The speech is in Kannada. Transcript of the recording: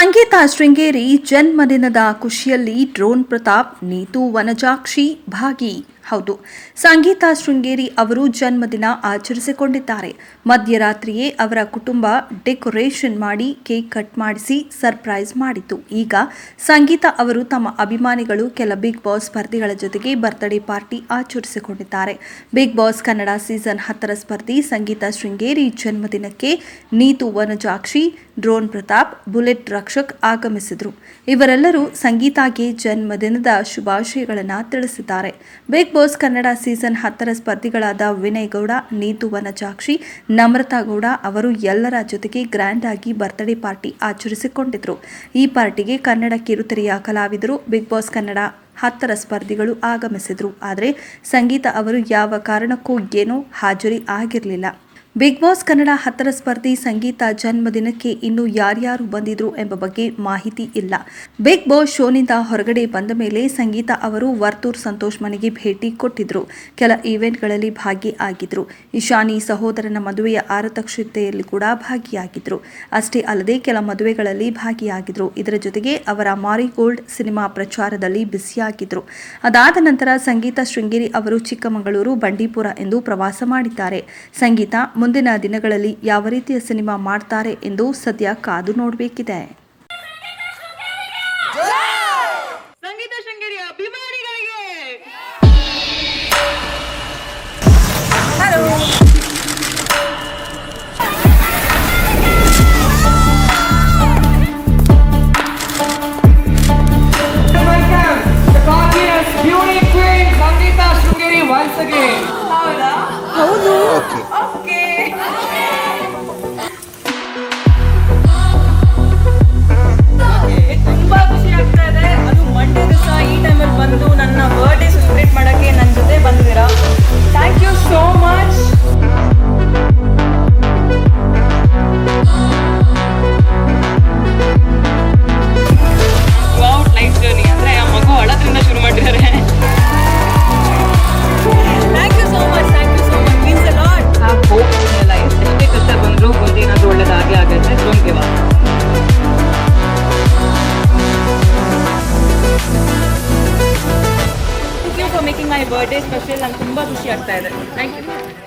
ಸಂಗೀತ ಶೃಂಗೇರಿ ಜನ್ಮದಿನದ ಖುಷಿಯಲ್ಲಿ ಡ್ರೋನ್ ಪ್ರತಾಪ್, ನೀತು ವನಜಾಕ್ಷಿ ಭಾಗಿ. ಹೌದು, ಸಂಗೀತ ಶೃಂಗೇರಿ ಅವರು ಜನ್ಮದಿನ ಆಚರಿಸಿಕೊಂಡಿದ್ದಾರೆ. ಮಧ್ಯರಾತ್ರಿಯೇ ಅವರ ಕುಟುಂಬ ಡೆಕೋರೇಷನ್ ಮಾಡಿ ಕೇಕ್ ಕಟ್ ಮಾಡಿಸಿ ಸರ್ಪ್ರೈಸ್ ಮಾಡಿತು. ಈಗ ಸಂಗೀತ ಅವರು ತಮ್ಮ ಅಭಿಮಾನಿಗಳು ಕೆಲ ಬಿಗ್ ಬಾಸ್ ಸ್ಪರ್ಧಿಗಳ ಜೊತೆಗೆ ಬರ್ತ್ಡೇ ಪಾರ್ಟಿ ಆಚರಿಸಿಕೊಂಡಿದ್ದಾರೆ. ಬಿಗ್ ಬಾಸ್ ಕನ್ನಡ ಸೀಸನ್ 10ರ ಸ್ಪರ್ಧಿ ಸಂಗೀತ ಶೃಂಗೇರಿ ಜನ್ಮದಿನಕ್ಕೆ ನೀತು ವನಜಾಕ್ಷಿ, ಡ್ರೋನ್ ಪ್ರತಾಪ್, ಬುಲೆಟ್ ರಕ್ಷಕ್ ಆಗಮಿಸಿದರು. ಇವರೆಲ್ಲರೂ ಸಂಗೀತಾಗೆ ಜನ್ಮದಿನದ ಶುಭಾಶಯಗಳನ್ನು ತಿಳಿಸಿದ್ದಾರೆ. ಬಿಗ್ ಬಾಸ್ ಕನ್ನಡ ಸೀಸನ್ 10ರ ಸ್ಪರ್ಧಿಗಳಾದ ವಿನಯ್ ಗೌಡ, ನೀತು ವನಜಾಕ್ಷಿ, ನಮ್ರತಾ ಗೌಡ ಅವರು ಎಲ್ಲರ ಜೊತೆಗೆ ಗ್ರ್ಯಾಂಡ್ ಆಗಿ ಬರ್ತ್ಡೇ ಪಾರ್ಟಿ ಆಚರಿಸಿಕೊಂಡಿದ್ರು. ಈ ಪಾರ್ಟಿಗೆ ಕನ್ನಡ ಕಿರುತೆರೆಯ ಕಲಾವಿದರು, ಬಿಗ್ ಬಾಸ್ ಕನ್ನಡ 10ರ ಸ್ಪರ್ಧಿಗಳು ಆಗಮಿಸಿದ್ರು. ಆದರೆ ಸಂಗೀತ ಅವರು ಯಾವ ಕಾರಣಕ್ಕೂ ಏನೂ ಹಾಜರಿ ಆಗಿರಲಿಲ್ಲ. ಬಿಗ್ ಬಾಸ್ ಕನ್ನಡ 10ರ ಸ್ಪರ್ಧಿ ಸಂಗೀತ ಜನ್ಮದಿನಕ್ಕೆ ಇನ್ನು ಯಾರ್ಯಾರು ಬಂದಿದ್ರು ಎಂಬ ಬಗ್ಗೆ ಮಾಹಿತಿ ಇಲ್ಲ. ಬಿಗ್ ಬಾಸ್ ಶೋನಿಂದ ಹೊರಗಡೆ ಬಂದ ಮೇಲೆ ಸಂಗೀತ ಅವರು ವರ್ತೂರ್ ಸಂತೋಷ್ ಮನೆಗೆ ಭೇಟಿ ಕೊಟ್ಟಿದ್ರು. ಕೆಲ ಈವೆಂಟ್ಗಳಲ್ಲಿ ಭಾಗಿಯಾಗಿದ್ರು. ಇಶಾನಿ ಸಹೋದರನ ಮದುವೆಯ ಆರತಕ್ಷತೆಯಲ್ಲಿ ಕೂಡ ಭಾಗಿಯಾಗಿದ್ರು. ಅಷ್ಟೇ ಅಲ್ಲದೆ ಕೆಲ ಮದುವೆಗಳಲ್ಲಿ ಭಾಗಿಯಾಗಿದ್ರು. ಇದರ ಜೊತೆಗೆ ಅವರ ಮಾರಿಗೋಲ್ಡ್ ಸಿನಿಮಾ ಪ್ರಚಾರದಲ್ಲಿ ಬ್ಯುಸಿಯಾಗಿದ್ರು. ಅದಾದ ನಂತರ ಸಂಗೀತ ಶೃಂಗೇರಿ ಅವರು ಚಿಕ್ಕಮಗಳೂರು, ಬಂಡೀಪುರ ಎಂದು ಪ್ರವಾಸ ಮಾಡಿದ್ದಾರೆ. ಸಂಗೀತ ಮುಂದಿನ ದಿನಗಳಲ್ಲಿ ಯಾವ ರೀತಿಯ ಸಿನಿಮಾ ಮಾಡ್ತಾರೆ ಎಂದು ಸದ್ಯ ಕಾದು ನೋಡಬೇಕಿದೆ. ಸಂಗೀತ ಶೃಂಗೇರಿ ಅಭಿಮಾನಿಗಳಿಗೆ ತುಂಬಾ ಖುಷಿ ಆಗ್ತಾ ಇದೆ. ಅದು ಮಂಡೇ ದಿವಸ ಈ ಟೈಮಲ್ಲಿ ಬಂದು ನನ್ನ ಬರ್ಡೇ ಸೆಲೆಬ್ರೇಟ್ ಮಾಡೋಕ್ಕೆ ನನ್ನ ಜೊತೆ ಬಂದಿದ್ದೀರಾ. Thank you so much. Throughout life journey ಅಂದರೆ ಆ ಮಗು ಅಳೋದ್ರಿಂದ ಶುರು ಮಾಡಿದ್ದಾರೆ. Thank you so much, thank you so much, means a lot. Have hope in your life. ಎಷ್ಟೇ ಕಷ್ಟ ಬಂದರೂ ಮುಂದೆ ಏನಾದರೂ ಒಳ್ಳೇದಾಗೇ ಆಗುತ್ತೆ. Don't give up. Thank you for making my birthday special. ನಂಗೆ ತುಂಬ ಖುಷಿ ಆಗ್ತಾ ಇದೆ. Thank you.